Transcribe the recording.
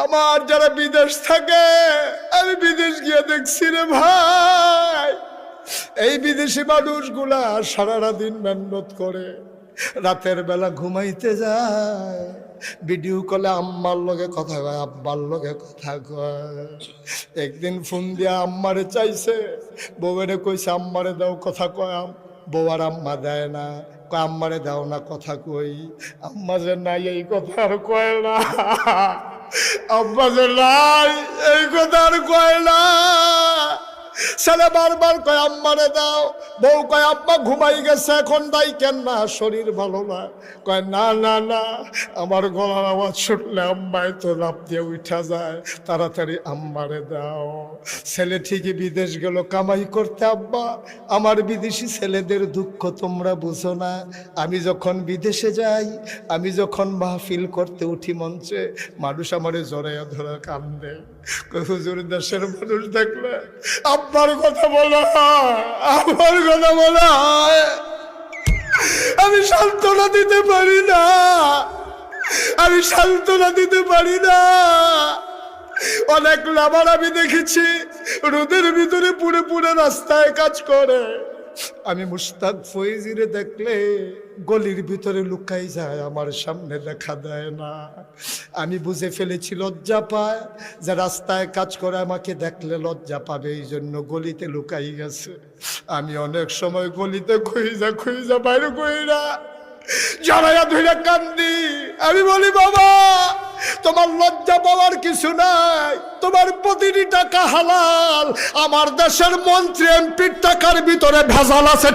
আমার যারা বিদেশ থাকে, আমি বিদেশ গিয়ে দেখছি রে ভাই, এই বিদেশি মানুষগুলা সারাটা দিন মেহনত করে, রাতের বেলা ঘুমাইতে যায়, ভিডিও কলে আম্মার লগে কথা কয়, আব্বার লগে কথা কয়। একদিন ফোন দিয়া আম্মারে চাইছে, বউয়েরে কইছে আম্মারে দাও কথা কয়, বউ আর আম্মা দেয় না, কয় আম্মারে দাও না কথা কই। আম্মা যে নাই এই কথা আর কয় না, আব্বা যে নাই এই কথা আর কয় না। ছেলে বারবার কয় আম্মারে দাও, বউ কয় আব্বা ঘুমাই গেছে, এখন দাই কেন না, শরীর ভালো না। কয় না না না, আমার গলার আওয়াজ শুনলে আম্মাই তো লাফ দিয়ে উঠা যায়, তাড়াতাড়ি আম্মারে দাও। ছেলে ঠিকই বিদেশ গেল কামাই করতে। আব্বা, আমার বিদেশি ছেলেদের দুঃখ তোমরা বুঝো না। আমি যখন বিদেশে যাই, আমি যখন মাহফিল করতে উঠি মঞ্চে, মানুষ আমারে জড়াইয়া ধরা কান্দে। হুজুর, দেশের মানুষ দেখলে আব্বার কথা বলা হয়, আব্বার কথা বলা হয়, আমি সান্ত্বনা দিতে পারি না, আমি সান্ত্বনা দিতে পারি না। অনেক লাভার আমি দেখেছি রোদের ভিতরে পুড়ে পুড়ে রাস্তায় কাজ করে। আমি মুশতাক ফৈজিরে দেখলে গলির ভিতরে লুকাই যায়, আমার সামনে দেখা দেয় না। আমি বুঝে ফেলেছি লজ্জা পায়, যে রাস্তায় কাজ করে আমাকে দেখলে লজ্জা পাবে, এই জন্য গলিতে লুকাই গেছে। আমি অনেক সময় গলিতে খুঁজা খুঁজা বাইরে কইরা জড়াইয়া ধরে কান্দি। আমি বলি বাবা, তোমার লজ্জা পাওয়ার কিছু নাই, তোমার প্রতিটি টাকা হালাল। আমার দেশের মন্ত্রী এমপির টাকার ভিতরে ভেজাল আছে।